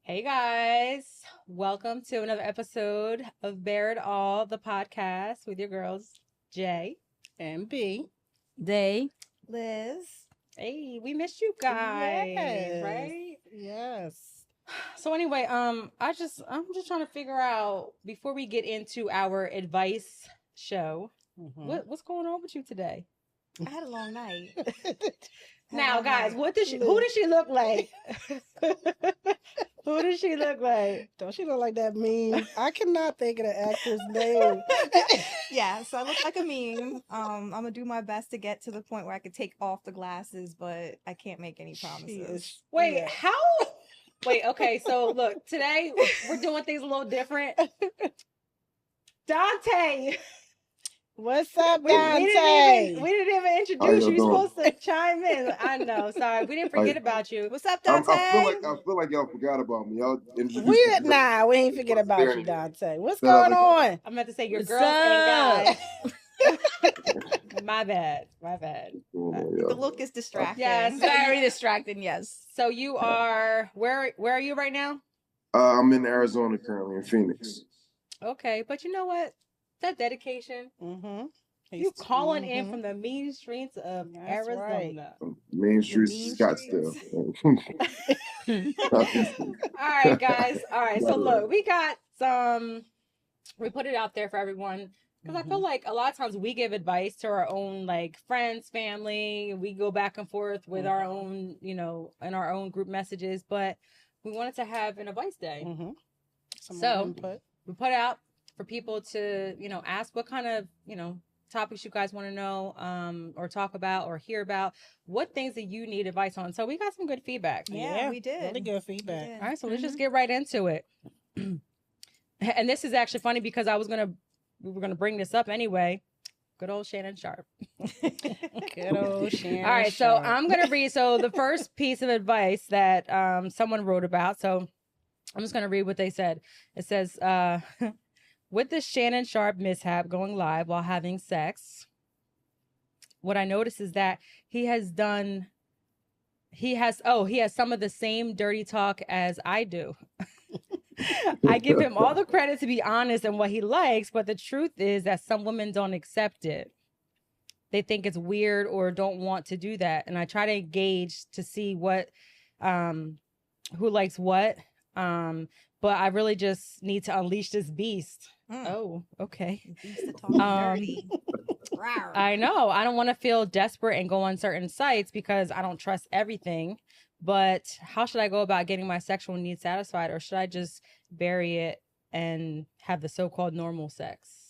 Hey guys, welcome to another episode of BareItAll, the podcast with your girls, Jay and B. Day. Liz. Hey, we missed you guys, Yes. right? Yes. So anyway, I'm just trying to figure out before we get into our advice show, what's going on with you today? I had a long night. Now, guys, who does she look like? Who does she look like? Don't she look like that meme? I cannot think of the actor's name. Yeah, so I look like a meme. I'm gonna do my best to get to the point where I could take off the glasses, but I can't make any promises. Wait, how? Wait, okay, so look, today we're doing things a little different. Dante! What's up, We Dante? didn't even introduce you. You're supposed to chime in. I know, sorry. We didn't forget about you. What's up, Dante? I feel like y'all forgot about me. Y'all We ain't forget about you, Dante. What's going on? I'm about to say your What's girls up? ain't guys. My bad. The look is distracting. Yes. Very distracting, yes. So you are where are you right now? I'm in Arizona currently, in Phoenix. Okay, but you know what? That dedication. Mm-hmm. You calling in from the mean streets of That's Arizona. right. Main Streets, Scottsdale. All right, guys. All right. So look, we put it out there for everyone because I feel like a lot of times we give advice to our own like friends, family. We go back and forth with our own, in our own group messages, but we wanted to have an advice day. So we put out for people to, ask what kind of, topics you guys want to know or talk about or hear about, what things that you need advice on. So we got some good feedback. Yeah, we did. Really good feedback. All right, so let's just get right into it. And this is actually funny because we were gonna bring this up anyway. Good old Shannon Sharpe. Good old Shannon. All right, so I'm gonna read. So the first piece of advice that someone wrote about. So I'm just gonna read what they said. It says, with the Shannon Sharpe mishap going live while having sex, what I noticed is that he has some of the same dirty talk as I do. I give him all the credit to be honest in what he likes, but the truth is that some women don't accept it. They think it's weird or don't want to do that. And I try to engage to see who likes what. But I really just need to unleash this beast. Oh, okay. Dirty. I know. I don't want to feel desperate and go on certain sites because I don't trust everything. But how should I go about getting my sexual needs satisfied? Or should I just bury it and have the so-called normal sex?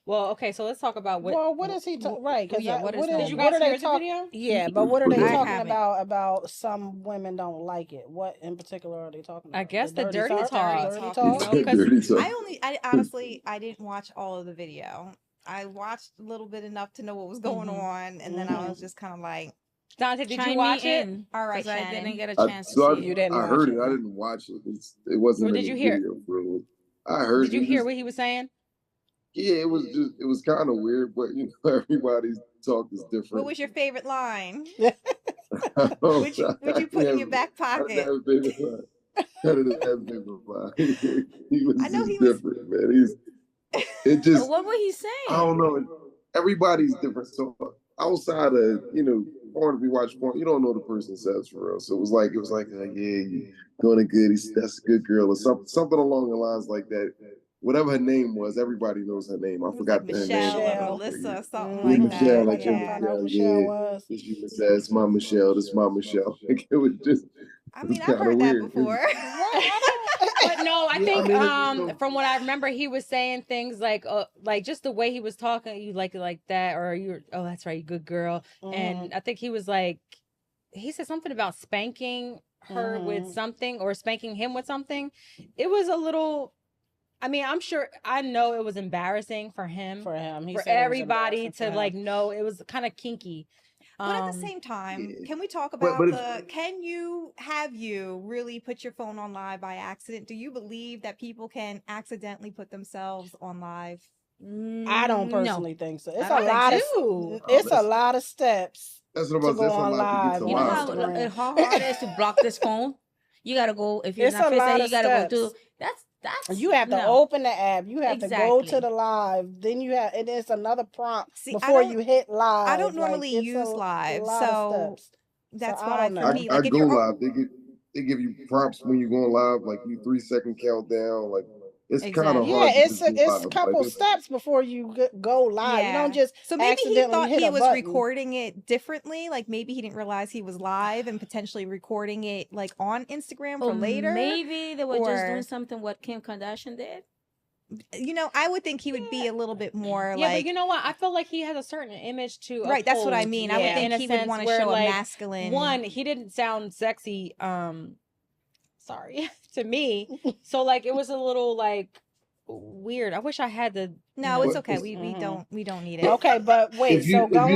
Well, okay, so let's talk about what. Well, what is he right? Because did you guys hear the video? Yeah, but what are they talking haven't. about? Some women don't like it. What in particular are they talking about? I guess the dirty talk. I honestly didn't watch all of the video. I watched a little bit enough to know what was going on, and then I was just kind of like, Dante, did you watch it? all right, I Shannon. didn't get a chance to see it. didn't I watch heard it. it. I didn't watch it. It wasn't. Well, did you hear? Video, I heard. Did you hear what he was saying? Yeah, it was kind of weird, but everybody's talk is different. What was your favorite line? Would Would you put in your back pocket? He was different, man. What was he saying? I don't know. Everybody's different. So outside of, porn, if you watch porn, you don't know the person says for real. So it was like, yeah, you doing good. That's a good girl or something along the lines like that. Whatever her name was, everybody knows her name. I forgot like her Michelle name. or Melissa or something Yeah, like Michelle, that. like Michelle was. She said, "It's my Michelle. This my Michelle." It was just. I mean, I've heard weird. that before. But no, I think from what I remember, he was saying things like just the way he was talking, you like it like that, or that's right, you good girl. And I think he was like, he said something about spanking her with something or spanking him with something. It was a little. I mean, I know it was embarrassing for him. For everybody to know it was kind of kinky. But at the same time, can we talk about can you really put your phone on live by accident? Do you believe that people can accidentally put themselves on live? I don't personally think so. It's It's a lot of steps. That's what I'm about to say. On live. You know how hard it is to block this phone? You gotta go if you're It's not a lot FaceTime. You of gotta go steps. to. That's You have to no. open the app. You have to go to Exactly. the live. Then you have, and it's another prompt See, before you hit live. I don't Like, normally it's use a live, lot of so steps. that's So I why don't for know. me, I like if go you're live. They give you prompts when you're going live, like you 3-second countdown. Like it's kind of Exactly. Yeah, hard to just go it's a live. couple Like, steps before you go live. You don't just so maybe he accidentally thought hit he a was button. recording it differently. Like maybe he didn't realize he was live and potentially recording it like on Instagram for Or later. maybe they were just doing Or something what Kim Kardashian did. I would think he would be a little bit more Yeah, like but you know what? I feel like he has a certain image to right. That's what I uphold, mean. I would Yeah. think in a he would sense want to where, show a like, masculine. One, he didn't sound sexy. Sorry, to me. So like, it was a little like weird. I wish I had the. No, it's But okay. it's- We don't need it. Okay, but wait. If you- So if you know-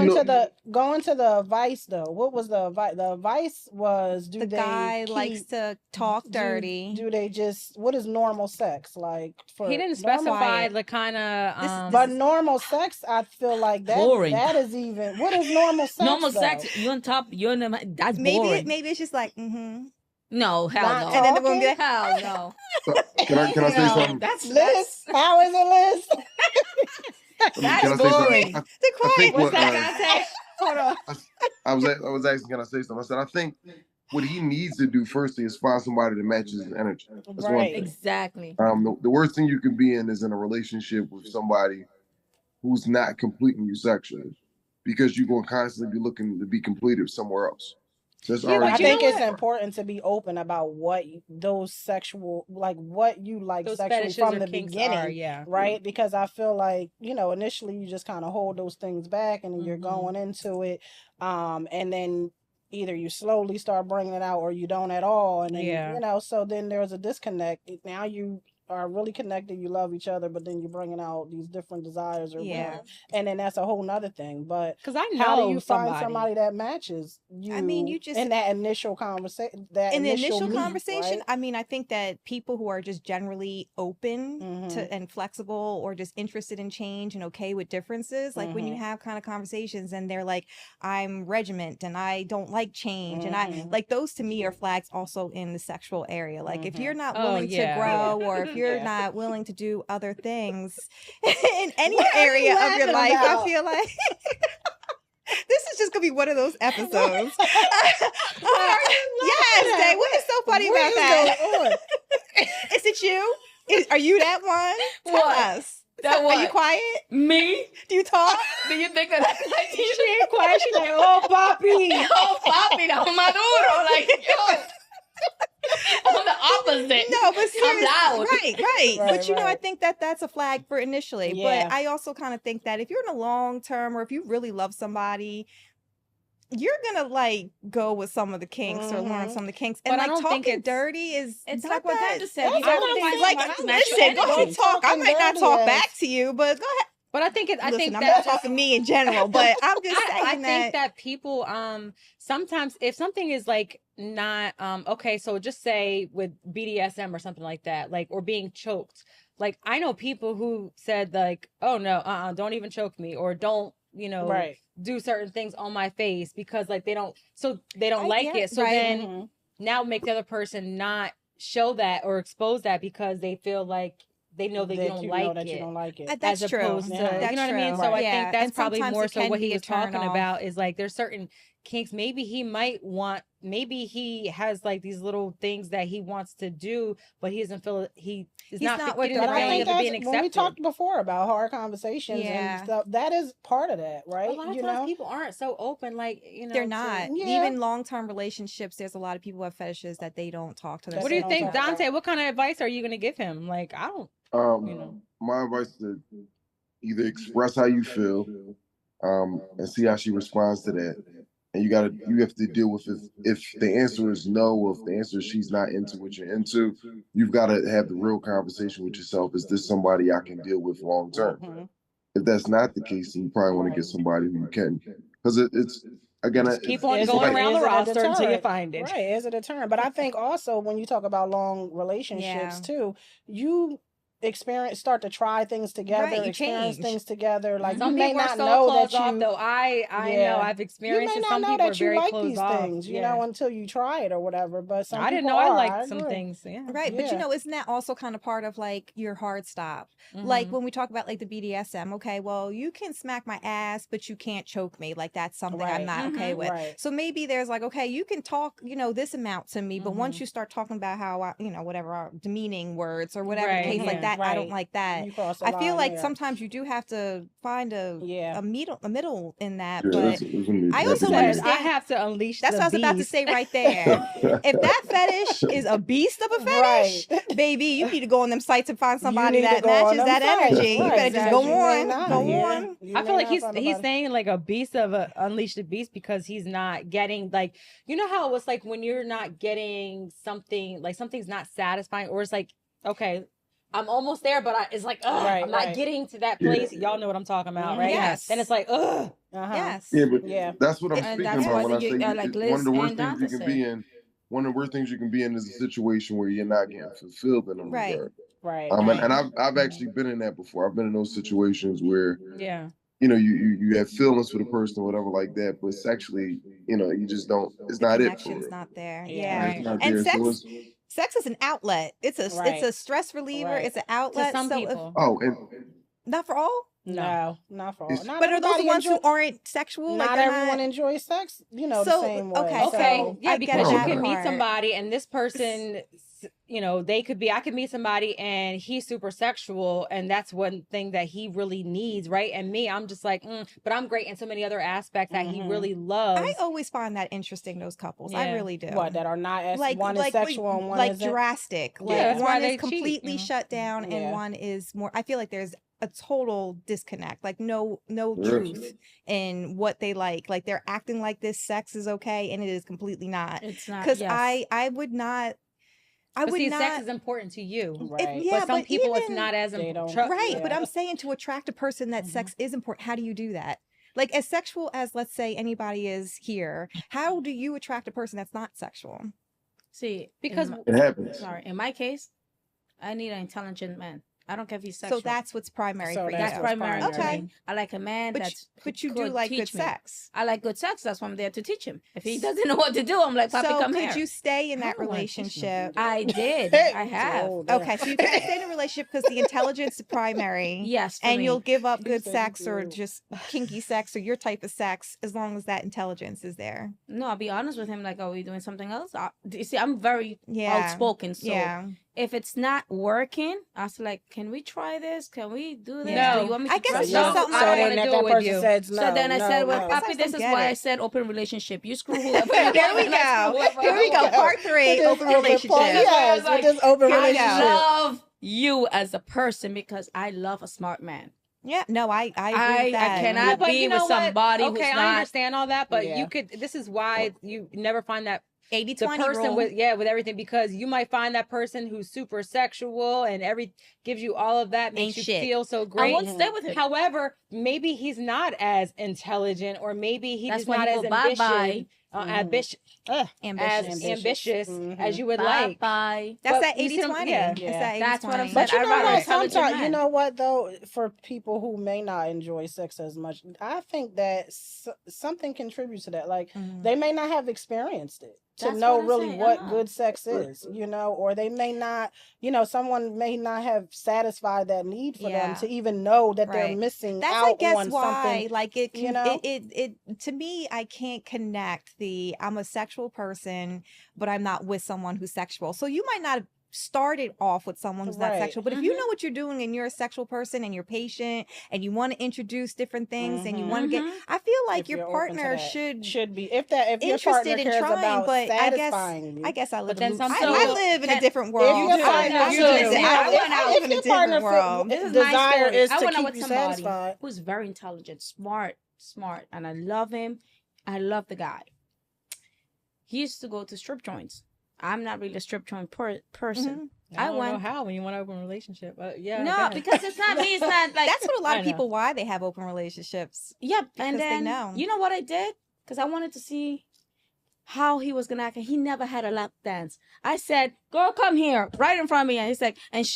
going to the advice though. What was the advice? The advice was The guy likes to talk dirty. Do they just? What is normal sex like? For He didn't normal- specify the kind of. This- But normal sex, I feel like that. Boring. That is even. What is normal sex? Normal though? sex, you're on top, you're in the, that's maybe boring. maybe it's just like No, hell Not- no. and then the woman be like, Hell no. Can I say No, something? That's Liz, how is it, Liz? Can I that's say boring. something? I the quiet. think What's what, that, Dante? Hold on. I was asking, can I say something? I said, I think what he needs to do firstly is find somebody that matches his energy. That's one Right. thing. Exactly. The worst thing you can be in is in a relationship with somebody who's not completing you sexually, because you're going to constantly be looking to be completed somewhere else. So that's Yeah, but already. I you think know it's what? important to be open about what those sexual, like what you like Those sexually fetishes from or the kinks beginning, are, yeah. right? Because I feel like, initially you just kind of hold those things back and then you're Mhm. going into it. And then either you slowly start bringing it out or you don't at all. And then, Yeah. so then there's a disconnect. Now you are really connected, you love each other, but then you're bringing out these different desires or Yeah. whatever. And then that's a whole nother thing. But Because I know how do you somebody. find somebody that matches you? I mean, you just in that initial conversation. in the initial meet, conversation, right? I mean, I think that people who are just generally open Mhm. to and flexible or just interested in change and okay with differences, like when you Mhm. have kind of conversations and they're like, I'm regiment and I don't like change. And I Mhm. like those to me are flags also in the sexual area. Like if you're not Oh, willing yeah. to grow or if you're Yeah. not willing to do other things in any What are you area of your laughing life, about? I feel like this is just gonna be one of those episodes. Yes, Day. What is so funny What about is that? going on? Is it you? Are you that one? Tell What? us. That Are you what? quiet? Me? Do you talk? Do you think that like She ain't quiet. She's like, oh, papi. Oh, papi, no maduro. Like, yo. I'm the opposite. No, but I'm seriously, loud. right. Right, But I right. think that that's a flag for initially. Yeah. But I also kind of think that if you're in a long term or if you really love somebody, you're gonna like go with some of the kinks or learn Mhm. some of the kinks. But And I like don't think talking it's- dirty is It's not like what that. Dante said. That's You gotta what I'm find saying. Like, somebody to match your listen, go energy. talk. I might not Talking talk dirty back ass. to you, but go ahead. But I think Listen, think I'm that not talking me in general, but I'm just saying I think that people sometimes if something is like not okay, so just say with BDSM or something like that, like or being choked. Like I know people who said like, oh no, don't even choke me or don't, Right. do certain things on my face because like they don't like yeah, it. So right. then Mhm. now make the other person not show that or expose that because they feel like they know that you don't you like know that it. you don't like it. That's As true. opposed to, Yeah. you know what I mean? That's So true. I Yeah, think that's and probably sometimes more it so can what be he a was talking turn off. about is like there's certain kinks. Maybe he has like these little things that he wants to do, but he doesn't feel he's not not getting with the But I feeling think of being that's when we accepted. talked before about hard conversations Yeah. and stuff. That is part of that, right? A lot of times people aren't so open, like They're to- not. Yeah. Even long-term relationships, there's a lot of people who have fetishes that they don't talk to their That What do you don't think, talk about. Dante? What kind of advice are you going to give him? Like I don't. My advice is to either express how you feel, and see how she responds to that. And you have to deal with if the answer is no, or if the answer is she's not into what you're into, you've got to have the real conversation with yourself. Is this somebody I can deal with long term? Mhm. If that's not the case, then you probably want to get somebody who you can, because it's again, Just keep on Is going it- around is the it a roster until you deterrent? find it. Right, is it a deterrent? But I think also when you talk about long relationships Yeah. too, you start to try things together, Right, you experience change. things together. Like Some you may people are not so know closed that off, you. though. I know I've You experienced may it. not Some know people are that you very like closed these off. things, you know, until you try it or whatever. But some I didn't people know I are. liked some agree. things. Yeah. Right, but you Yeah. know, isn't that also kind of part of like your hard stop? Like when we talk about like the BDSM, okay, well, you can smack my ass, but you can't choke me. Like that's something I'm Right. not okay with. Right. So maybe there's like, okay, you can talk, you know, this amount to me, but once you start talking about how I, you know, whatever demeaning words or whatever the case like that, I don't like that. You cross the I feel line like there. sometimes you do have to find a middle in that. Yeah, But I also I understand. have to unleash That's the what I was about to beast. say right there. If that fetish is a beast of a fetish, baby, you need to go on them sites and find somebody that matches that energy. You better just go on. Go on. I feel like he's saying like a beast of a unleash the beast because he's not getting like, you know how it was like when you're not getting something, like something's not satisfying, or it's like, okay, I'm almost there, but it's like, I'm not getting to that place. Y'all know what I'm talking about, right? Yes. Then it's like, Yes. Yeah, but that's what I'm speaking that's about when I what say like Lizz one of the worst and things you Dante can be in. One of the worst things you can be in is a situation where you're not getting fulfilled in a regard. Right. And I've actually been in that before. I've been in those situations where yeah, you know, you have feelings for the person or whatever like that, but sexually, you know, you just don't. It's The not it. connection's not there. Yeah. It's not And there. sex. Sex is an outlet. It's a stress reliever. Right. It's an outlet. to some so people. not for all. No, not for all. It's- Not But are those the everybody ones who enjoy- aren't sexual? Not like they're everyone enjoys sex, you know, the So, same way. okay, Okay, so yeah, I get because you that can meet part. somebody and this person, you know, I could meet somebody and he's super sexual and that's one thing that he really needs, right? And me, I'm just like, but I'm great in so many other aspects that he really loves. I always find that interesting, those couples. I really do. What, that are not as like one is sexual and one like isn't? drastic. Like that's why one they is cheat, completely you know? shut down and Yeah. one is more. I feel like there's a total disconnect, like no truth in what they like. Like they're acting like this sex is okay and it is completely not. It's not. Because Yes. I would not. I But would see, not. sex is important to you. Right. Yeah, but some people it's even- not as They important. don't- Right, Yeah. but I'm saying to attract a person that sex is important. How do you do that? Like as sexual as let's say anybody is here, how do you attract a person that's not sexual? See, Because It happens. sorry, in my case, I need an intelligent man. I don't care if he's sexual. So that's what's primary So for you. That's what's primary. primary. to Okay. me. I like a man But that's. but you do could like good teach me. sex. I like good sex. That's why I'm there to teach him. If he doesn't know what to do, I'm like, Papi, So come could here. you stay in I that don't wanna teach him. relationship? I did. I have. Oh, damn. Okay, so you can stay in a relationship because the intelligence is primary. Yes. for And me. you'll give up good said sex you or do. just kinky sex or your type of sex as long as that intelligence is there. No, I'll be honest with him. Like, are we doing something else? You see, I'm very Yeah. outspoken. So Yeah. if it's not working, I was like, can we try this? Can we do this? No. Do you want me I to guess try it's this? just No, something I So don't then wanna if do that it with person you. says no. So then I no, said, well, no. guess I Papi, just this don't is get why it. I said open relationship. You screw whoever. There we go. Here we go. Part 3, With this open relationship. Yes, with this open Here we go. I relationship. love you as a person because I love a smart man. Yeah, no, I agree I with that. cannot Yeah, but be you know with what? somebody Okay, who's I not. understand all that, but Yeah. you could. This is why you never find that 80-20 the person rule. with everything, because you might find that person who's super sexual and gives you all of that, makes Ain't you shit. feel so I great. won't stay with him. However, maybe he's not as intelligent, or maybe he's That's just when not you as go bye-bye. ambitious, ambitious. as you would like. Bye. That's But that you see 80-20. what I'm- yeah. It's that 80-20. That's what I'm But saying. you I'd know rather what? intelligent Sometimes, man. you know what though, for people who may not enjoy sex as much, I think that something contributes to that. Like they may not have experienced it to That's know what I'm really saying, what uh-huh. good sex is, you know, or they may not, you know, someone may not have satisfied that need for them Yeah. to even know that they're Right. missing That's, out I guess, on why, something. like, it can, you know? it to me, I can't connect I'm a sexual person, but I'm not with someone who's sexual. So you might not have started off with someone who's not Right. sexual, but if you know what you're doing and you're a sexual person and you're patient and you want to introduce different things and you want to get, I feel like If your you're open to partner that. should be if your interested partner in cares trying, about but satisfying you. I guess I live then in some I people- live in a different world. If your partner, know, you do. I live in a different world. This is my desire story. is I to went out keep with you somebody satisfied. who's very intelligent, smart, and I love him. I love the guy. He used to go to strip joints. I'm not really a strip joint person. I don't know went. how when you want to open a relationship. Yeah. go No, ahead. because it's not me. It's not like That's what a lot of I know. people why they have open relationships. Yep. because And they then know. you know what I did? Because I wanted to see how he was gonna act, and he never had a lap dance. I said, "Girl, come here," right in front of me, and he's like, and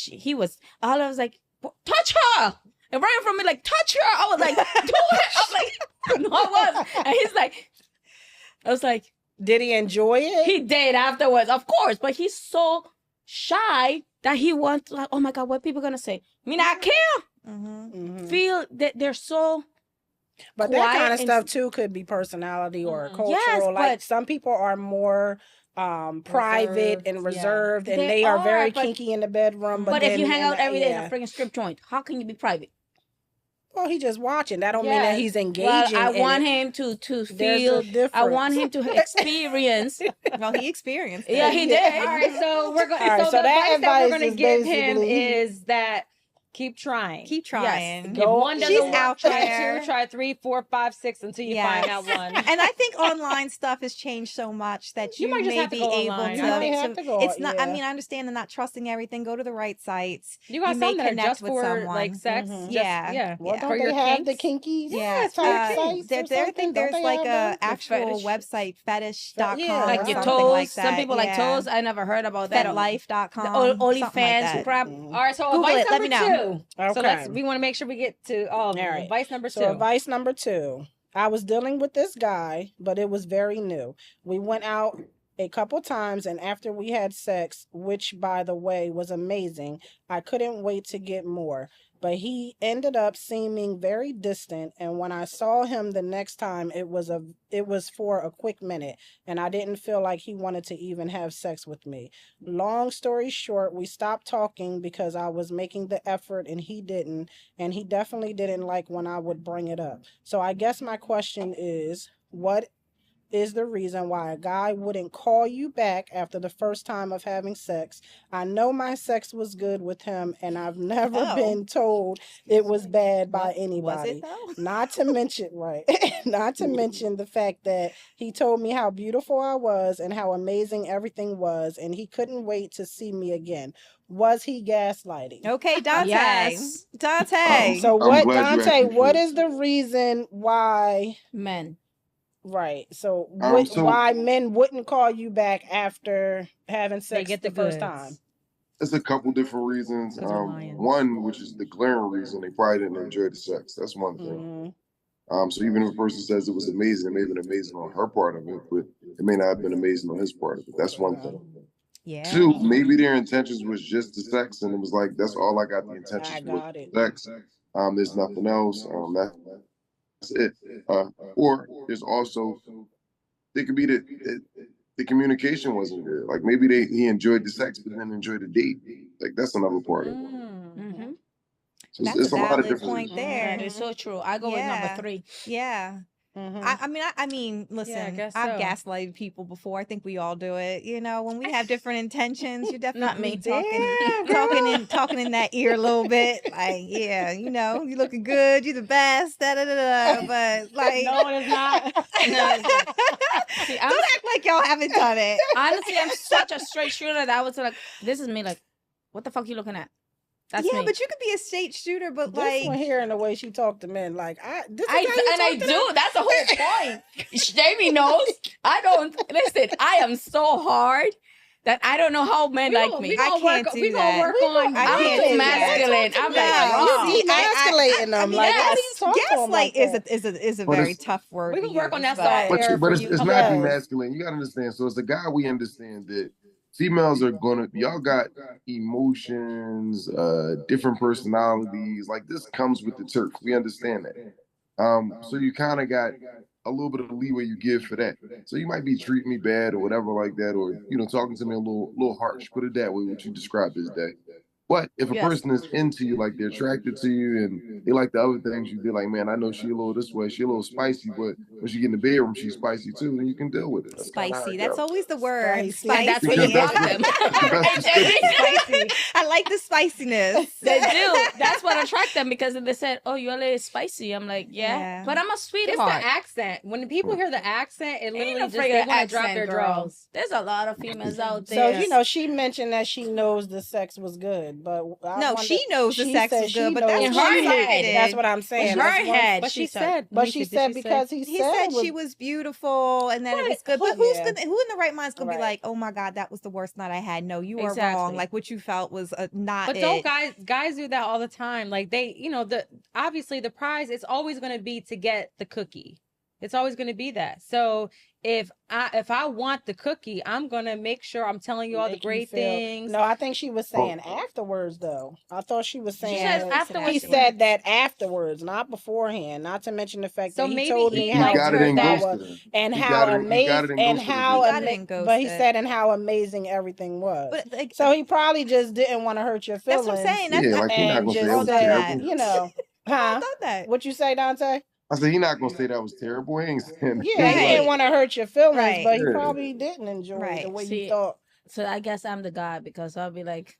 I was like, "Touch her!" And right in front of me, like, "Touch her!" I was like, "Do it!" I'm like, "No, I was," and he's like, I was like, did he enjoy it? he did afterwards, of course, but he's so shy that he wants like, oh my God, what people gonna say? I mean, I can't feel that they're so. But that kind of stuff too could be personality or cultural. Yes, like some people are more private and reserved, and they are very kinky in the bedroom. But if you hang out every day in a freaking strip joint, how can you be private? Well, he just watching. That don't mean that he's engaging. Well, I want him to feel. I want him to experience. Well, he experienced it. Yeah, he did. All right, so we're going. Right, so the advice that we're going to give him is that keep trying. Keep trying. Yes. If one doesn't work, out try there. 2, try 3, 4, 5, 6 until you find out one. And I think online stuff has changed so much that you might just may have to be go able online. to. It's not. I mean, I understand and not trusting everything. Go to the right sites. You got some that are just for like sex. Yeah. Well, don't for they your have kinks? the kinkies? Yeah. I think there's like a actual website, fetish.com. Like your toes. Some people like toes. I never heard about that. FetLife.com. OnlyFans crap. All right, so Google advice it. Let me number know. 2. Okay. So we want to make sure we get to all of them. Right. Advice number 2. So advice number 2. I was dealing with this guy, but it was very new. We went out a couple times, and after we had sex, which by the way was amazing, I couldn't wait to get more. But he ended up seeming very distant, and when I saw him the next time, it was for a quick minute, and I didn't feel like he wanted to even have sex with me. Long story short, we stopped talking because I was making the effort and he didn't, and he definitely didn't like when I would bring it up. So I guess my question is, what is the reason why a guy wouldn't call you back after the first time of having sex? I know my sex was good with him, and I've never been told it was bad by anybody. Was it though? Not to mention, not to mention the fact that he told me how beautiful I was and how amazing everything was, and he couldn't wait to see me again. Was he gaslighting? Okay, Dante. Yes. Dante. So what, Dante, what is the reason why men? Right. So, why men wouldn't call you back after having sex the first time? There's a couple different reasons. One, which is the glaring reason, they probably didn't enjoy the sex. That's one thing. So even if a person says it was amazing, it may have been amazing on her part of it, but it may not have been amazing on his part of it. That's one thing. Yeah. 2, maybe their intentions was just the sex, and it was like, that's all I got the intentions was sex. There's nothing else. That's it. Or there's also, it could be that the communication wasn't good. Like maybe he enjoyed the sex, but didn't enjoy the date. Like that's another part of it. So that's it's a lot of valid different point there. That is so true. I go with number 3. Yeah. I mean, listen, I've gaslighted people before. I think we all do it. You know, when we have different intentions, you're definitely talking in that ear a little bit. Like, yeah, you know, you looking good, you the best, But like, no, it is not. See, don't act like y'all haven't done it. Honestly, I'm such a straight shooter that I was like, this is me. Like, what the fuck you looking at? That's me. But you could be a straight shooter, but this one hearing the way she talked to men, like I do. That's the whole point. Jamie knows. I don't listen. I am so hard that I don't know how men like me. I can't do that. I'm too masculine. I'm like emasculating them. Gaslight is a very tough word. We can work on that side. But it's not demasculating. You gotta understand. So as a guy, we understand that females are y'all got emotions, different personalities. Like this comes with the turf. We understand that. So you kind of got a little bit of the leeway you give for that. So you might be treating me bad or whatever like that, or talking to me a little harsh. Put it that way, what you described as that. But if a person is into you, like they're attracted to you and they like the other things you do, like, man, I know she a little this way, she a little spicy, but when she get in the bedroom, she's spicy too, and you can deal with it. That's spicy. That's always the word. Spicy. That's what you want them. Spicy. I like the spiciness. They do. That's what attracts them because they said, oh, you're a little spicy. I'm like, yeah. But I'm a sweetheart. It's the accent. When people hear the accent, it literally just they want to drop their drawers. There's a lot of females out there. So, she mentioned that she knows the sex was good. good, but no, she knows the sex is good, but that's in her head. That's what I'm saying. In her head, but she said. But she said because he said she was beautiful and that it was good. But who in the right mind is gonna be like, oh my God, that was the worst night I had? No, you are wrong. Like what you felt was not. But don't guys do that all the time? Like they, obviously the prize is always going to be to get the cookie. It's always going to be that. So if I want the cookie, I'm going to make sure I'm telling you all the great things. No, I think she was saying afterwards, though. I thought she was saying afterwards. He said that afterwards, not beforehand. Not to mention the fact that he told me how good that was and how amazing but he said and how amazing everything was. But, so he probably just didn't want to hurt your feelings. That's what I'm saying. And just said, huh? What you say, Dante? I said, he's not going to say that was terrible. He ain't saying he didn't want to hurt your feelings, but he probably didn't enjoy the way you thought. So I guess I'm the guy because I'll be like,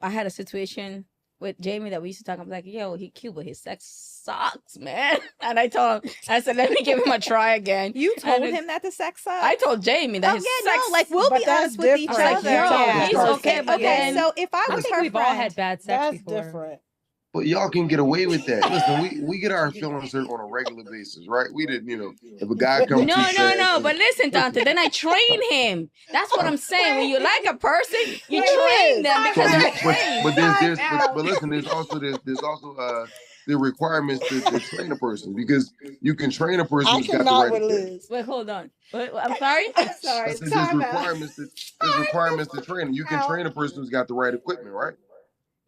I had a situation with Jamie that we used to talk. I'm like, yo, he cute, but his sex sucks, man. And I told him, I said, let me give him a try again. You told him that the sex sucks? I told Jamie that his sex like we'll be honest with each other. He's okay, but then so if I was her we've all had bad sex before. That's different. But y'all can get away with that. Listen, we get our feelings hurt on a regular basis, right? We didn't, if a guy comes No. But listen, Dante, then I train him. That's what I'm saying. When you like a person, you train them because they're trained. But listen, there's also the requirements to train a person because you can train a person who's got the right equipment. Wait, hold on. I'm sorry. Sorry. There's requirements to train them. You can train a person who's got the right equipment, right?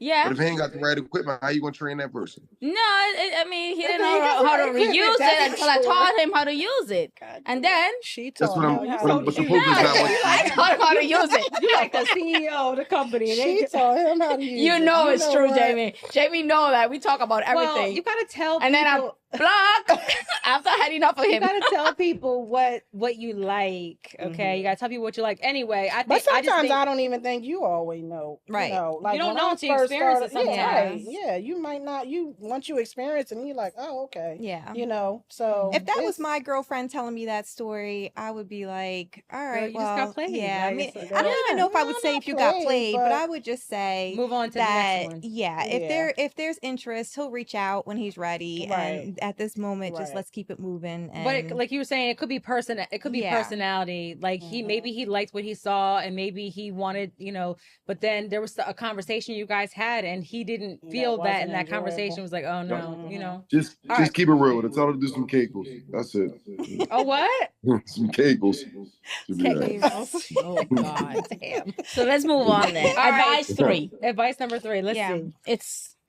Yeah. But if he ain't got the right equipment, how you gonna train that person? No, I mean, he didn't know how to reuse it until I taught him how to use it. And then she taught him. I taught him how to use it. You like the CEO of the company. She taught him how to use it. You know it's true, Jamie. Jamie know that. We talk about everything. Well, you gotta tell people. And then I'm block after I had enough of him. You gotta tell people what you like. Okay, you gotta tell people what you like. Anyway, but sometimes I don't even think you always know. Right. Like you don't know until you experience it sometimes. Yeah, you might not. Once you experience it, and you're like, oh, okay. Yeah. So if that was my girlfriend telling me that story, I would be like, all right, you just got played. Yeah. I don't even know if I would say if you got played, but I would just say move on to the next one. Yeah. If there's interest, he'll reach out when he's ready. And at this moment, just let's keep it moving. But like you were saying, it could be personality. Like maybe he liked what he saw, and maybe he wanted, But then there was a conversation you guys had, and he didn't feel that, and that conversation was like, oh no, Just keep it real. Tell her to do some kegels. That's it. Oh, what? Some kegels. Oh God, damn. So let's move on then. Advice number 3. Let's see.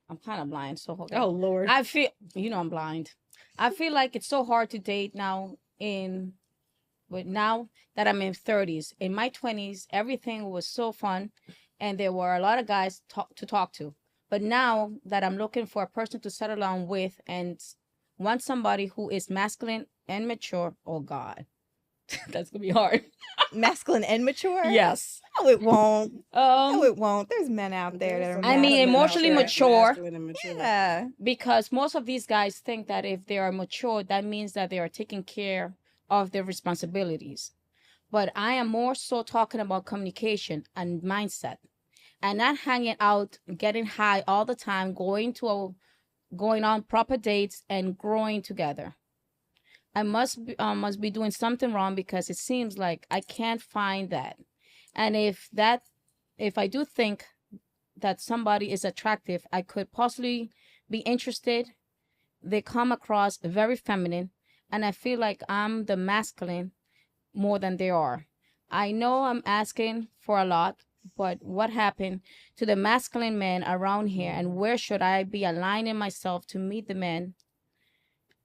I'm kind of blind, so hold on. Oh Lord. I feel I'm blind. I feel like it's so hard to date now now that I'm in 30s. In my 20s, everything was so fun and there were a lot of guys to talk to. But now that I'm looking for a person to settle down with and want somebody who is masculine and mature, oh God, that's going to be hard. Masculine and mature? Yes. No, it won't. No, it won't. There's men out there that are emotionally mature. Yeah. Because most of these guys think that if they are mature, that means that they are taking care of their responsibilities. But I am more so talking about communication and mindset and not hanging out, getting high all the time, going on proper dates and growing together. I must be doing something wrong because it seems like I can't find that. And if I do think that somebody is attractive, I could possibly be interested. They come across very feminine, and I feel like I'm the masculine more than they are. I know I'm asking for a lot, but what happened to the masculine men around here, and where should I be aligning myself to meet the man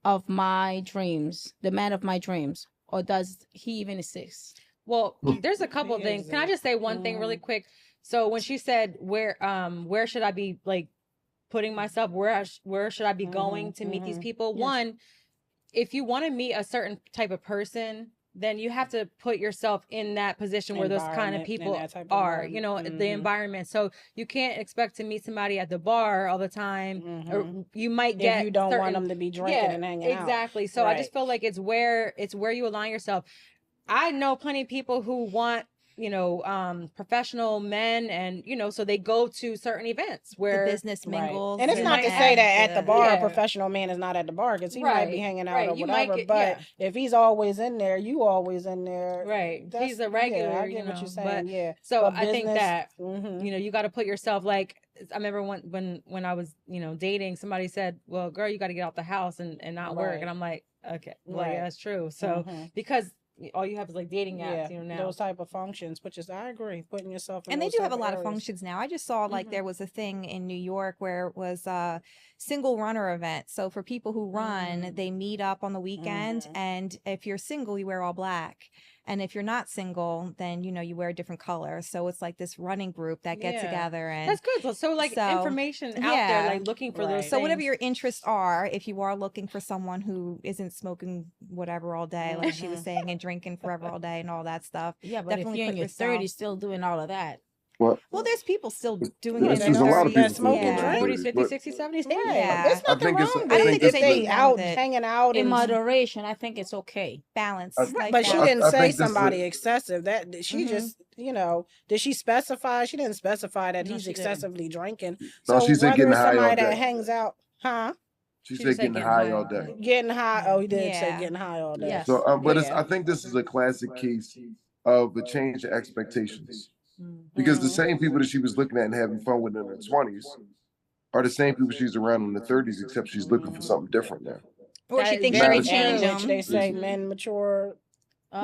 of my dreams, or does he even exist? Well, there's a couple of things. Can I just say one thing really quick? So when she said where should I be like putting myself, where should I be going to meet these people? Yes. One, if you want to meet a certain type of person, then you have to put yourself in that position where those kind of people are, the environment. So you can't expect to meet somebody at the bar all the time, or you might get if you don't want them to be drinking and hanging out. Exactly. So I just feel like it's where you align yourself. I know plenty of people who want professional men, and so they go to certain events where the business mingles. And it's not to say that at the bar, a professional man is not at the bar, because he might be hanging out or whatever. But if he's always in there, you always in there. Right. He's a regular. Yeah, I get what you're saying. So I think that you got to put yourself, like, I remember when I was dating, somebody said, "Well, girl, you got to get out the house and not work," and I'm like, okay, well, yeah, that's true. So because all you have is like dating apps, now. Those type of functions, which is, I agree, putting yourself in. And they do have a lot of functions now. I just saw like there was a thing in New York where it was a single runner event. So for people who run, they meet up on the weekend, and if you're single, you wear all black. And if you're not single, then, you wear a different color. So it's like this running group that get together. And that's good. So information out there, like looking for those. So whatever your interests are, if you are looking for someone who isn't smoking whatever all day, like she was saying, and drinking forever all day and all that stuff. Yeah, but definitely if you're in your 30s still doing all of that. Well, there's people still doing it. There's a lot of people smoking, 40s, 50s, 60s, 70s. Yeah. There's nothing wrong. I don't think it's they out hanging out in moderation. I think it's okay. Balance. But she didn't say somebody excessive. That she just, did she specify? She didn't specify that he's excessively drinking. No, she said getting high all somebody day. that hangs out, She said getting high all day. Getting high. Oh, he did say getting high all day. Yes. So, I think this is a classic case of a change of expectations. Because the same people that she was looking at and having fun with in her 20s are the same people she's around in the 30s, except she's looking for something different now. Or she thinks she can change them. They say men mature.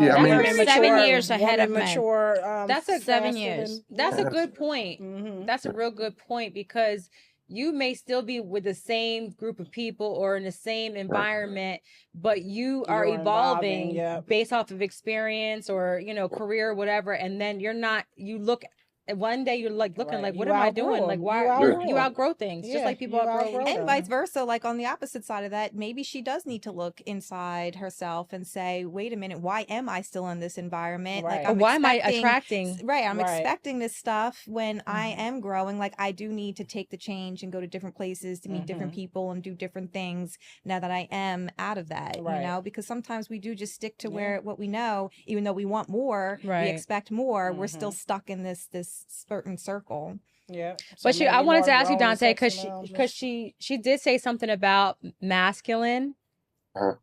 Yeah, I mean, 7 years ahead of mature. That's a 7 years. That's a good point. That's a real good point, because you may still be with the same group of people or in the same environment, but you're evolving based off of experience or, career, whatever. And then you look, one day you're like looking like, what am I doing? Like, why you outgrow things, just like people outgrow. And vice versa, like on the opposite side of that, maybe she does need to look inside herself and say, wait a minute, why am I still in this environment? Right. Like, why am I attracting? Right. I'm expecting this stuff when I am growing. Like, I do need to take the change and go to different places to meet different people and do different things now that I am out of that, because sometimes we do just stick to what we know, even though we want more, we expect more, we're still stuck in this certain circle. Yeah. But I wanted to ask you, Dante, because she did say something about masculine.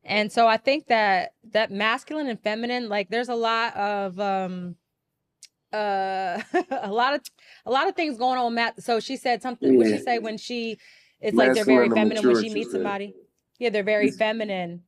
And so I think that masculine and feminine, like, there's a lot of a lot of things going on with so she said something. What she say when it's like they're very feminine when she meets somebody? Yeah, they're very feminine.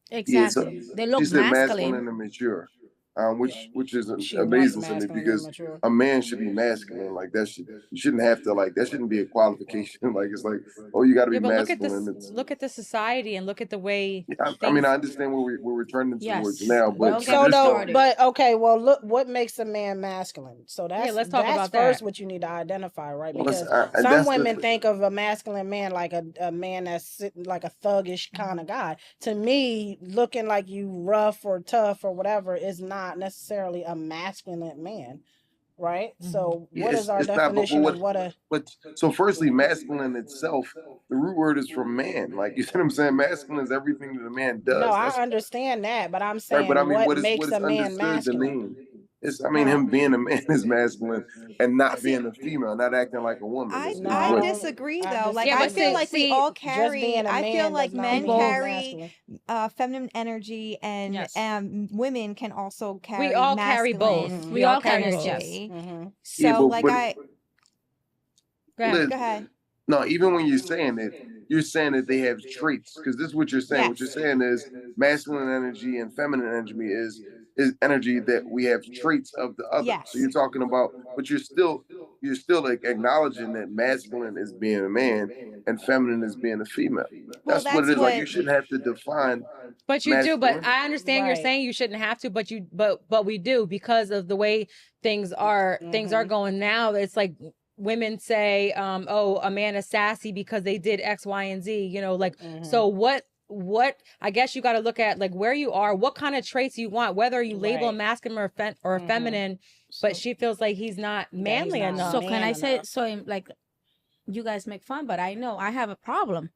Exactly. They look masculine and mature. Which is amazing to me, because a man should be masculine. Like, you shouldn't have to, like, that shouldn't be a qualification. Like, it's like, oh, you got to be masculine. Look at the society and look at the way. I mean, I understand where we're trending towards now, but well, look, what makes a man masculine? So let's talk about first what you need to identify, right? Because some women think of a masculine man like a man that's sitting like a thuggish kind of guy. To me, looking like you rough or tough or whatever is not necessarily a masculine man, right? So what is our definition of what a... But so firstly, masculine itself, the root word is from man. Like, you see what I'm saying? Masculine is everything that a man does. No, I understand that, but I'm saying what makes a man masculine? Him being a man is masculine, and not being a female, not acting like a woman. I disagree, though. I feel like we all carry. I feel like men carry feminine energy, and women can also carry. We all carry both. We all carry energy. So, go ahead. No, even when you're saying that they have traits, because this is what you're saying. Yes. What you're saying is masculine energy and feminine energy is energy that we have traits of the other. Yes. So you're talking about, but you're still like acknowledging that masculine is being a man and feminine is being a female. That's what it is. Like, you shouldn't have to define. But you do. But I understand you're saying you shouldn't have to, but we do, because of the way things are. Things are going now. It's like, women say, oh, a man is sassy because they did X, Y, and Z, so what I guess you got to look at, like, where you are, what kind of traits you want, whether you label him masculine or feminine, but she feels like he's not manly enough. So can I say, like, you guys make fun, but I know I have a problem.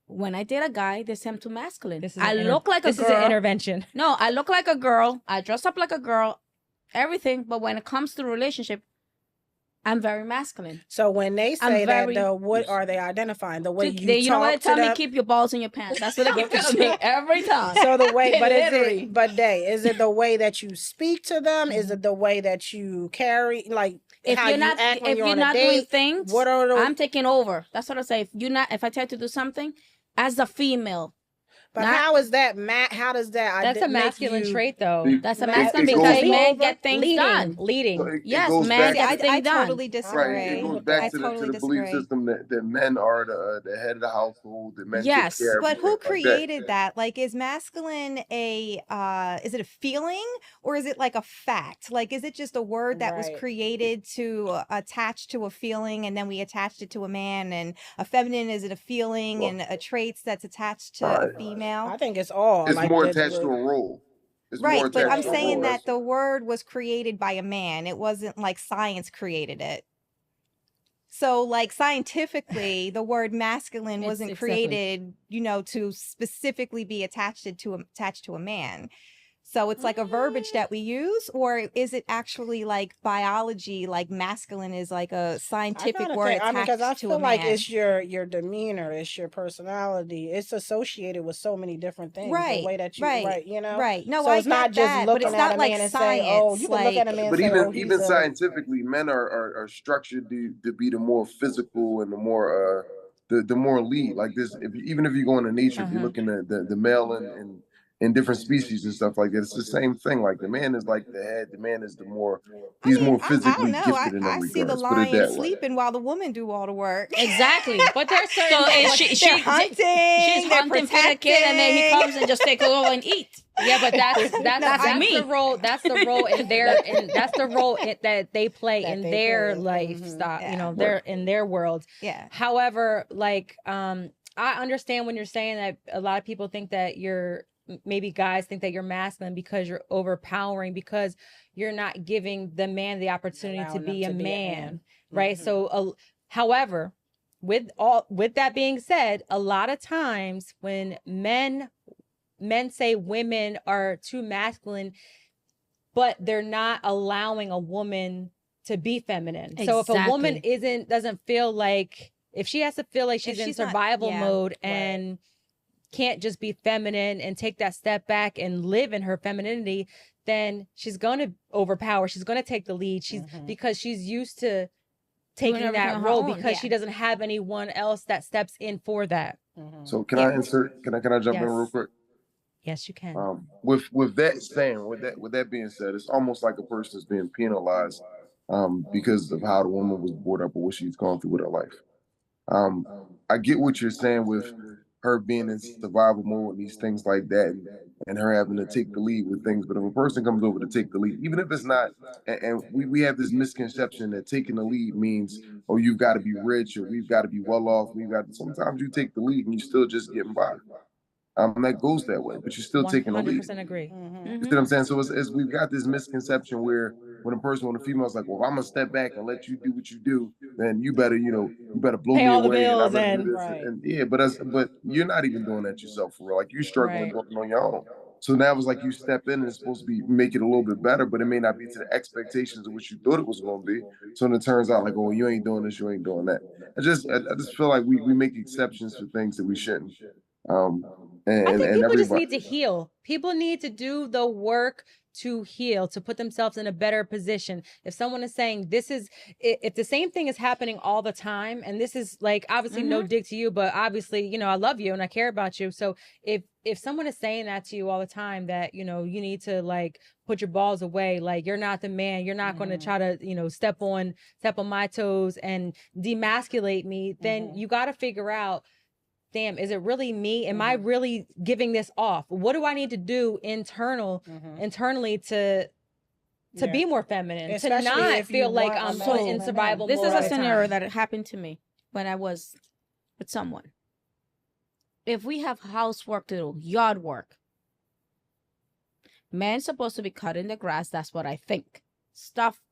When I date a guy, they say I'm too masculine. I look like a girl. This is an intervention. No, I look like a girl. I dress up like a girl. everything. But when it comes to relationship, I'm very masculine. So when they say that, though, what are they identifying? The way you talk you know what they tell to me? them? Keep your balls in your pants. That's what they keep telling me every time. So the way, but is it the way that you speak to them? Is it the way that you carry, like if how you're you not act when if you're you're on a not date? doing things, What are those? I'm taking over. That's what I say. If I tell you to do something, as a female. But how is that, Matt? How does that? That's a masculine trait, though. That's a masculine because men get things done. Leading. So Yes, men get things done. I totally disagree. Right. It goes back to the belief system that men are the head of the household. That men take care of but who created like that? Like, is masculine is it a feeling or is it like a fact? Like, is it just a word that was created to attach to a feeling and then we attached it to a man? And a feminine, is it a feeling and a traits that's attached to a female? I think it's all. It's more attached to a role. Right, but I'm saying that the word was created by a man. It wasn't like science created it. So, like, scientifically, the word masculine wasn't created, to specifically be attached to a man. So it's like a verbiage that we use, or is it actually like biology, like masculine is like a scientific word attached to a man? Because I feel like it's your demeanor, it's your personality. It's associated with so many different things. Right. The way that you, Right. No, so it's not just looking at a man and saying, oh, you can look at a man and say, oh, even scientifically, men are structured to be the more physical and the more the more lead. Like this, even if you go into nature, if you're looking at the male and different species and stuff like that, it's the same thing. Like the man is like the head. The man is he's more physically gifted in that regard. I see the lion sleeping while the woman do all the work. Exactly. But there's certain she's hunting. She's hunting for the kid, and then he comes and just takes it over and eat. Yeah, but that's the role. That's the role in their, and that's the role that they play in their lifestyle. Yeah. They're in their world. Yeah. However, like, I understand when you're saying that a lot of people think that maybe guys think that you're masculine because you're overpowering, because you're not giving the man the opportunity to be a man, right? So, however, with that being said, a lot of times when men say women are too masculine, but they're not allowing a woman to be feminine. Exactly. So if a woman doesn't feel like, if she has to feel like she's in survival mode and can't just be feminine and take that step back and live in her femininity, then she's going to overpower. She's going to take the lead. Because she's used to taking that role because she doesn't have anyone else that steps in for that. So can I insert? Can I jump in real quick? Yes, you can. With that being said, it's almost like a person is being penalized because of how the woman was brought up or what she's gone through with her life. I get what you're saying with her being in survival mode and these things like that, and her having to take the lead with things. But if a person comes over to take the lead, even if it's not, and we have this misconception that taking the lead means, oh, you've got to be rich or we've got to be well off. Sometimes you take the lead and you're still just getting by. That goes that way, but you're still taking the lead. 100% agree. You see what I'm saying? So it's we've got this misconception where when a female's like, well, I'm gonna step back and let you do what you do, then you better blow pay me all away. The bills but you're not even doing that yourself for real. Like you're struggling on your own. So now it's like you step in and it's supposed to make it a little bit better, but it may not be to the expectations of what you thought it was going to be. So then it turns out like, oh, you ain't doing this, you ain't doing that. I just feel like we make exceptions for things that we shouldn't. I think people just need to heal. People need to do the work to heal, to put themselves in a better position. If someone is saying if the same thing is happening all the time, and this is like, obviously no dig to you, but obviously, I love you and I care about you. So if someone is saying that to you all the time, that, you need to like put your balls away, like you're not the man, you're not going to try to, step on my toes and demasculate me, then you got to figure out, damn, is it really me? Am I really giving this off? What do I need to do internally to be more feminine, especially to not feel like I'm in survival mode? This is a scenario that happened to me when I was with someone. If we have housework to do, yard work, man's supposed to be cutting the grass. That's what I think.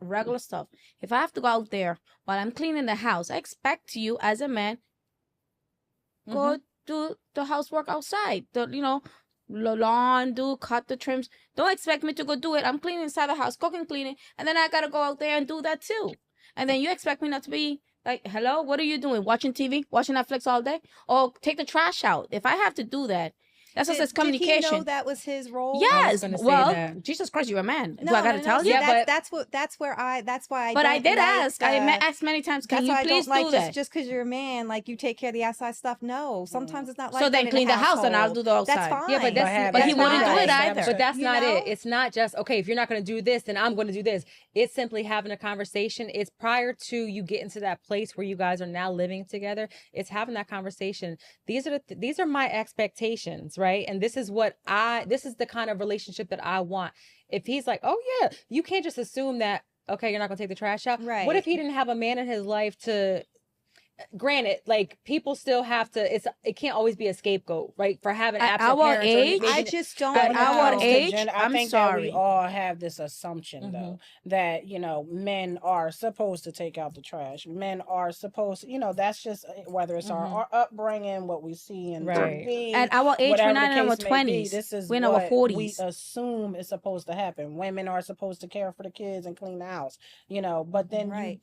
Regular stuff. If I have to go out there while I'm cleaning the house, I expect you as a man, go do the housework outside. lawn, cut the trims. Don't expect me to go do it. I'm cleaning inside the house, cooking, cleaning, and then I gotta go out there and do that too. And then you expect me not to be like, hello, what are you doing? Watching TV, watching Netflix all day, or take the trash out? If I have to do that. That's what says communication. Did he know that was his role? Yes. Well, Jesus Christ, you're a man. Do I gotta tell you? Yeah, that's why I. But I did ask. I asked many times. Can you please do that? Just because you're a man, like you take care of the outside stuff. No, sometimes it's not like. So then clean the house, and I'll do the outside. That's fine. Yeah, but he wouldn't do it either. But that's not it. It's not just okay. If you're not going to do this, then I'm going to do this. It's simply having a conversation. It's prior to you getting to that place where you guys are now living together. It's having that conversation. These are my expectations, right? And this is the kind of relationship that I want. If he's like, oh yeah, you can't just assume that, okay, you're not gonna take the trash out. Right. What if he didn't have a man in his life to, granted, like people still have to, it can't always be a scapegoat, right? For having absent our parents. age, I just don't at know. our age, I think sorry. that we all have this assumption though, that, men are supposed to take out the trash. Men are supposed to, that's just whether it's our upbringing, what we see in TV. At our age, we're not in our 20s. This is we're in our 40s. We assume is supposed to happen. Women are supposed to care for the kids and clean the house, but then, nowadays.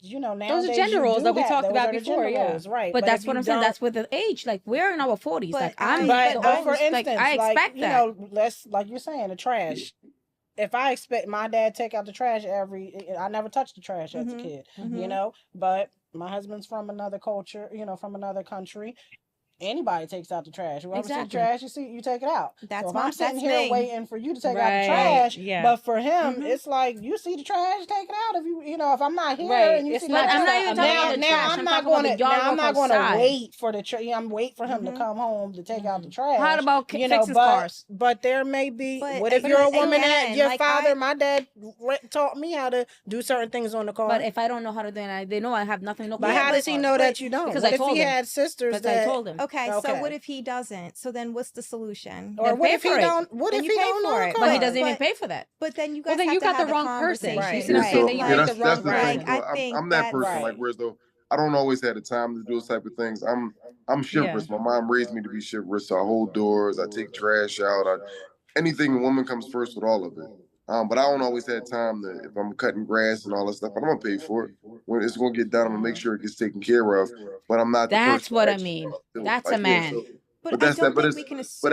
Those are gender roles that we talked about before, yeah. Right. But that's what I'm saying. That's with the age. Like we're in our 40s. But like for instance, I expect that. Let's, like you're saying, the trash. If I expect my dad to take out the trash I never touched the trash as a kid, but my husband's from another culture, from another country. Anybody takes out the trash. Whoever sees trash, you take it out. That's so if I'm sitting here waiting for you to take out the trash, but for him, it's like you see the trash, take it out. If if I'm not here and you see the trash, I'm not even talking about the trash. I'm not going to wait for the trash. I'm waiting for him to come home to take out the trash. How about fixing cars? But there may be. What if you're a woman that your father, my dad taught me how to do certain things on the car. But if I don't know how to do it, they know I have nothing. But how does he know that you don't? Because I told him. If he had sisters that I told him. Okay, so what if he doesn't? So then what's the solution? Or what if he don't? What if he don't know it? But he doesn't even pay for that. But then you guys you got the wrong person. Right. You see what I'm saying? You picked the wrong person. I'm that person. Like, whereas though I don't always have the time to do those type of things. I'm chivalrous. My mom raised me to be chivalrous. So I hold doors. I take trash out. Anything. A woman comes first with all of it. But I don't always have time to, if I'm cutting grass and all that stuff, but I'm gonna pay for it. When it's gonna get done, I'm gonna make sure it gets taken care of. But I'm not. That's what I mean. That's a man. But that's not. But we can assume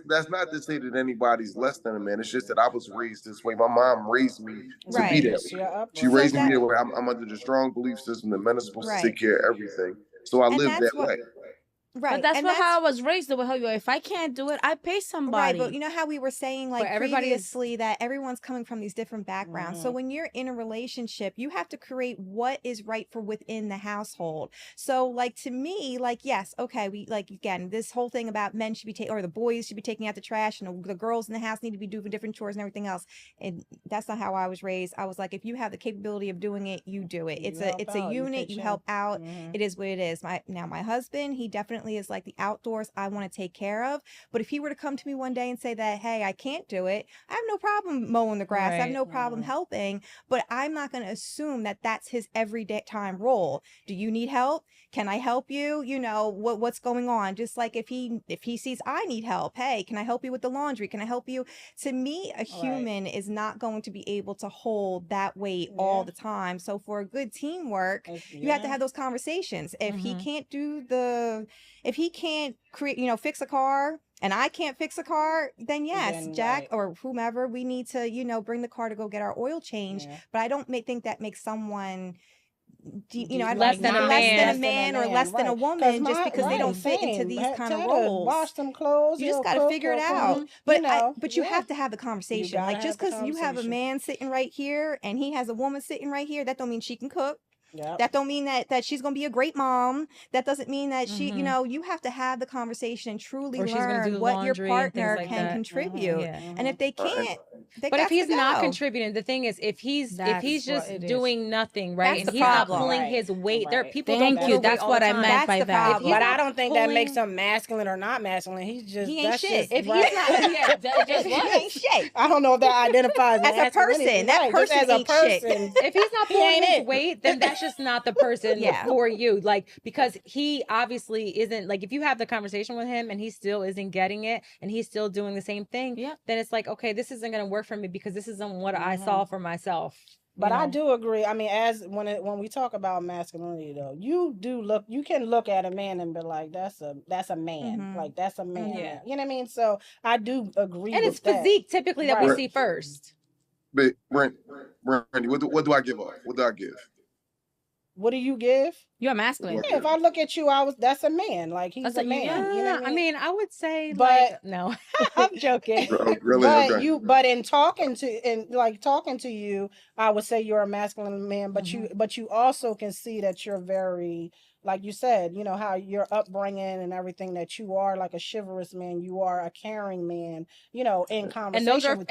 that's not to say that anybody's less than a man. It's just that I was raised this way. My mom raised me to be that way. She raised me that way. I'm under the strong belief system that men are supposed to take care of everything. So I live that way. Right. But that's how I was raised. If I can't do it, I pay somebody. Right, but you know how we were saying like previously that everyone's coming from these different backgrounds. So when you're in a relationship, you have to create what is right for within the household. So like to me, like yes, okay, we like again this whole thing about men should be or the boys should be taking out the trash and the girls in the house need to be doing different chores and everything else. And that's not how I was raised. I was like, if you have the capability of doing it, you do it. It's a unit. You help out. It is what it is. My husband, he definitely is like the outdoors I want to take care of. But if he were to come to me one day and say that, hey, I can't do it, I have no problem mowing the grass. I have no problem helping, but I'm not going to assume that that's his everyday time role. Do you need help? Can I help you? What's going on? Just like if he sees I need help, hey, can I help you with the laundry? Can I help you? To me, a human is not going to be able to hold that weight all the time. So for a good teamwork, you have to have those conversations. If he can't if he can't create, fix a car and I can't fix a car, then yes, Jack or whomever, we need to, bring the car to go get our oil changed. But I don't think that makes someone, less than a man or less than a woman just because they don't fit into these kind of roles. Wash them clothes. You just got to figure it out. But you have to have the conversation. Like just because you have a man sitting right here and he has a woman sitting right here, that don't mean she can cook. Yep. That don't mean that she's going to be a great mom. That doesn't mean that she, you have to have the conversation and truly learn what your partner can contribute. And if they can't, But if he's not contributing, the thing is, if he's just doing nothing, right, and he's not pulling his weight, there are people. Thank you. That's what I meant by that. But I don't think that makes him masculine or not masculine. He ain't shit. If he's not, he ain't shit. I don't know if that identifies as a person. That person as a person. If he's not pulling his weight, then that's just not the person for you. Like, because he obviously isn't, like, if you have the conversation with him and he still isn't getting it and he's still doing the same thing, then it's like, okay, this isn't going to work for me because this isn't what I saw for myself. But I do agree. I mean, when we talk about masculinity, though, you can look at a man and be like, that's a man, like that's a man. Yeah. You know what I mean? So I do agree. And it's physique typically that we see first. But Brandy, what do I give off? What do I give? What do you give? You're masculine. Yeah, if I look at you, that's a man. Like he's a man. You know what I mean? I would say, but no, I'm joking. Really, but in talking to you, I would say you're a masculine man. But you also can see that you're very, like you said, you know, how your upbringing and everything, that you are like a chivalrous man, you are a caring man, you know, in conversation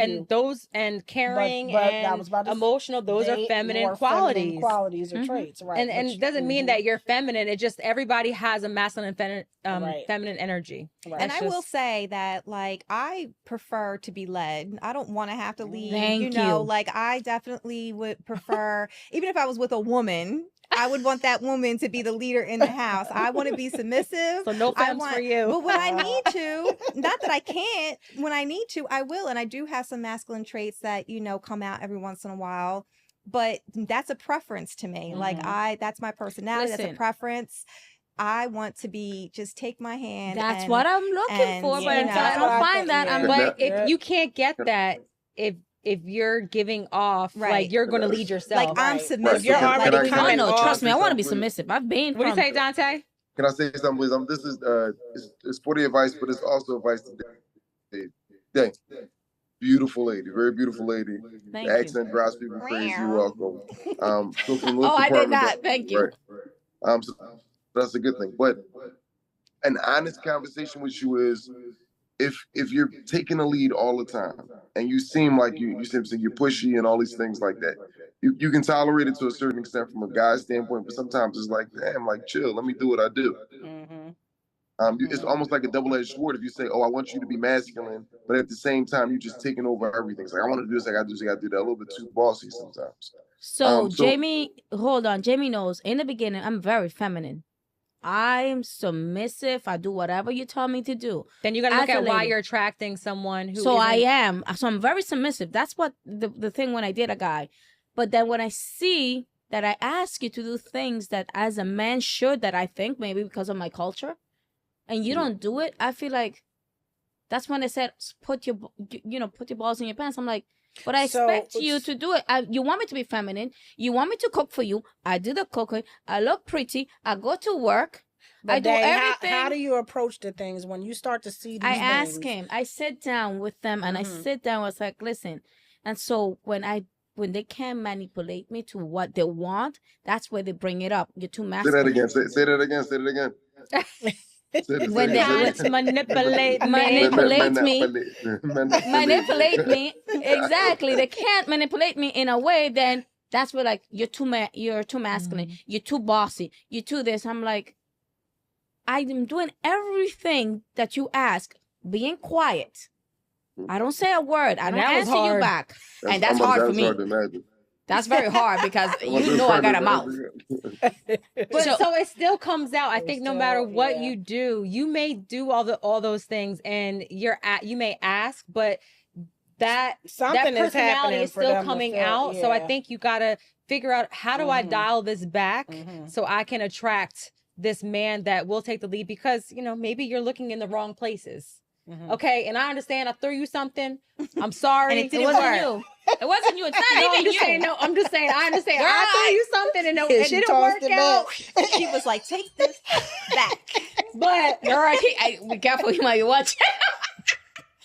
and caring and emotional, those are feminine qualities or traits, right? And it doesn't mean that you're feminine. It just, everybody has a masculine and feminine energy. Right. And I will say that, like, I prefer to be led. I don't want to have to lead. You know, like, I definitely would prefer, even if I was with a woman, I would want that woman to be the leader in the house. I want to be submissive. So no femmes for you. But when I need to, not that I can't, when I need to, I will. And I do have some masculine traits that, you know, come out every once in a while. But that's a preference to me. Like, that's my personality. That's a preference. I want to just take my hand. That's what I'm looking for. But until I don't find that, but if you can't get that, if you're giving off, like, you're going to lead yourself. Like, I'm submissive. You're already coming. Trust me, I want to be submissive. I've been. What do you say, Dante? Can I say something, please? This is it's for the advice, but it's also advice to Dave. Beautiful lady, very beautiful lady. Thank the accent drives people crazy. You're welcome. So from I did not. Thank you. Right. So that's a good thing. But an honest conversation with you is, if you're taking a lead all the time and you seem like you're pushy and all these things like that, you can tolerate it to a certain extent from a guy's standpoint, but sometimes it's like, damn, like, chill, let me do what I do. It's almost like a double-edged sword if you say, oh, I want you to be masculine, but at the same time, you're just taking over everything. It's like, I want to do this, I got to do this, I got to do that. A little bit too bossy sometimes. So Jamie, hold on. Jamie knows in the beginning, I'm very feminine. I'm submissive. I do whatever you tell me to do. Then you got to look at why you're attracting someone who I am. So I'm very submissive. That's what the thing when I date a guy. But then when I see that I ask you to do things that as a man should, that I think maybe because of my culture, and you don't do it, I feel like that's when they said, put your balls in your pants. I'm like, but I expect you to do it. You want me to be feminine. You want me to cook for you. I do the cooking. I look pretty. I go to work. I do everything. How do you approach the things when you start to see these things? I ask him. I sit down with them and I sit down. I was like, listen. And so when they can't manipulate me to what they want, that's where they bring it up. You're too masculine. Say that again. Say that again. Say that again. When they manipulate me, exactly. They can't manipulate me in a way. Then that's where, like, you're too masculine. You're too bossy. You're too this. I'm like, I'm doing everything that you ask. Being quiet. I don't say a word. I don't answer you back, and that's hard for me. That's very hard because you know I got a mouth. But so it still comes out. I think no matter what you do, you may do all those things, and you may ask, but that personality is still coming out. So I think you gotta figure out, how do I dial this back so I can attract this man that will take the lead, because maybe you're looking in the wrong places. Okay, and I understand. I threw you something. I'm sorry. And it wasn't you. It wasn't you. It's not even you. I'm just saying. I understand. Girl, I threw you something and it didn't work out. She was like, "Take this back." But girl, be careful. You might be watching.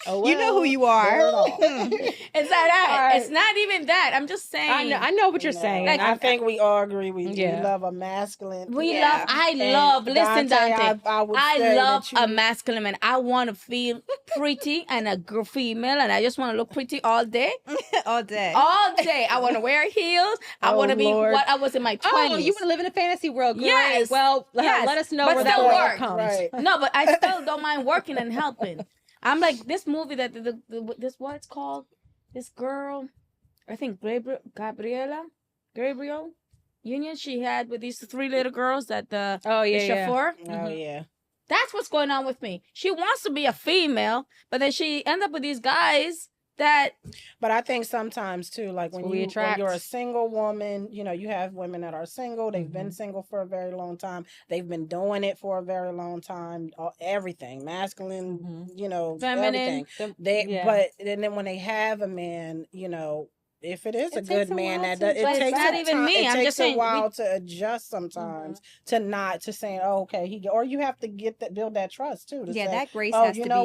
Oh, You know who you are. It's that. It's not even that. I'm just saying. I know what you're saying. Like, I think we all agree. We Yeah. love a masculine. I love. Listen, Dante. I love a masculine man. I want to feel pretty and a girl female, and I just want to look pretty all day. All day. All day. I want to wear heels. I want to be what I was in my 20s. Oh, you want to live in a fantasy world? Great. Yes. Well, let us know But where that still world work. comes. Right. No, but I still don't mind working and helping. I'm like this movie that this what it's called. This girl, I think Gabriel Union. She had with these 3 little girls that the chauffeur. Oh yeah. That's what's going on with me. She wants to be a female, but then she ends up with these guys that. But I think sometimes too, like when you're a single woman, you know, you have women that are single. They've been single for a very long time. They've been doing it for a very long time. Everything, masculine, you know, feminine. Everything. But then when they have a man, you know, if it is a good man, it takes a while to adjust sometimes to saying, oh, okay, or you have to build that trust too. Yeah, that grace has to be there.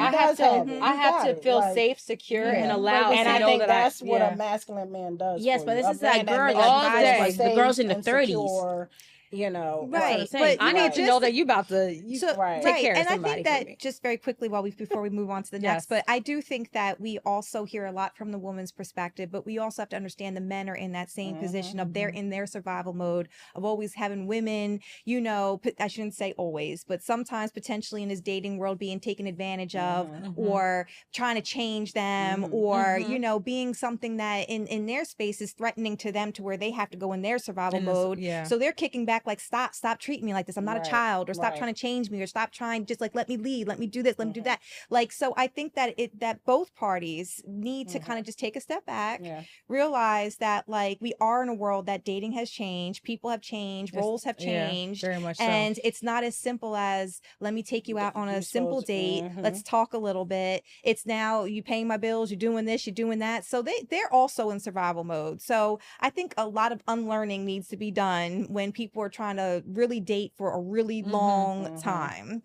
I have to feel safe, secure, and allowed. And I think that's what a masculine man does. Yes, but this is that girl all day. The girls in the 30s. You know, right? But I need to know that you about to take care of somebody. And I think that just very quickly before we move on to the next, but I do think that we also hear a lot from the woman's perspective, but we also have to understand the men are in that same position of they're in their survival mode of always having women, you know, I shouldn't say always, but sometimes potentially in this dating world being taken advantage of or trying to change them or, you know, being something that in their space is threatening to them to where they have to go in their survival mode. So they're kicking back like, stop treating me like this. I'm not a child, or stop trying to change me, or stop trying just like let me lead, let me do this, let me do that. Like, so I think that that both parties need to kind of just take a step back, realize that like we are in a world that dating has changed, people have changed, roles have changed, very much so. And it's not as simple as let me take you out on a simple date, let's talk a little bit. It's now you paying my bills, you're doing this, you're doing that. So they're also in survival mode. So I think a lot of unlearning needs to be done when people are trying to really date for a really long time.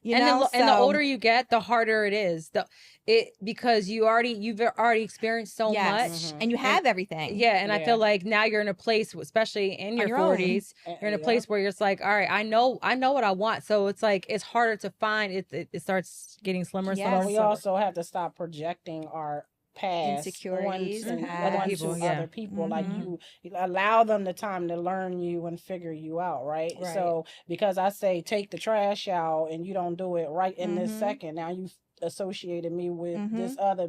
You know? And the older you get, the harder it is. Because you've already experienced so much, and you have everything. And I feel like now you're in a place, especially in your 40s, you're in a place where you're just like, all right, I know what I want. So it's like it's harder to find. It starts getting slimmer. We also have to stop projecting our past insecurities onto other people. Like you allow them the time to learn you and figure you out, right? So because I say take the trash out and you don't do it right in this second, now you've associated me with this other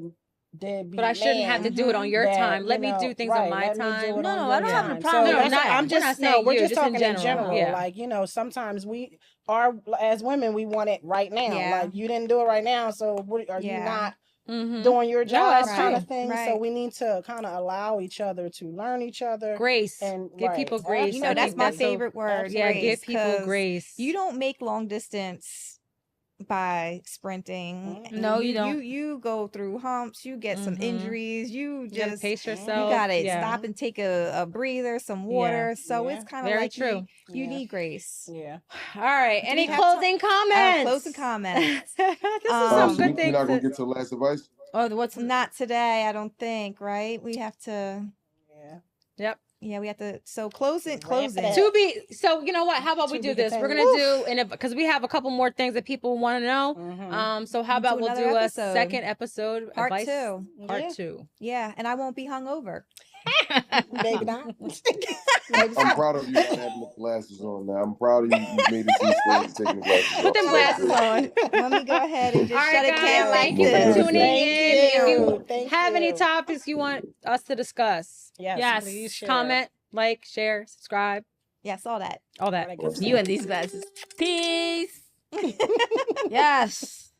deadbeat. But I shouldn't have to do it on your time. Let me do things on my time. No, I don't have a problem. We're just talking in general. Like, you know, sometimes we are as women, we want it right now. Like you didn't do it right now, so are you not doing your job kind of thing? So we need to kind of allow each other to learn each other. Grace. And give people grace. You know, that's my favorite word. Yeah, give people grace. You don't make long distance by sprinting. No, you don't. You go through humps, you get some injuries, you just pace yourself. You gotta stop and take a breather, some water. So it's kind of like true. You need grace. Yeah. All right. Any closing comments? Closing comments. This is some good things. We're not gonna get to last advice. Oh, what's not today? I don't think. Right? We have to. Yep. Yeah, we have to. So closing. So you know what? How about we do this? We're gonna do because we have a couple more things that people want to know. So how about we'll do a second episode, part advice, 2. Part 2. Yeah, and I won't be hungover. Maybe not. I'm proud of you for having the glasses on now. I'm proud of you. You made it to the stage taking the glasses off. Put them glasses on. Let me go ahead and just shut it down. Thank you for tuning in. If you have any topics you want us to discuss, please share. Comment, like, share, subscribe. Yes, all that. All that. You and these glasses. Peace. Yes.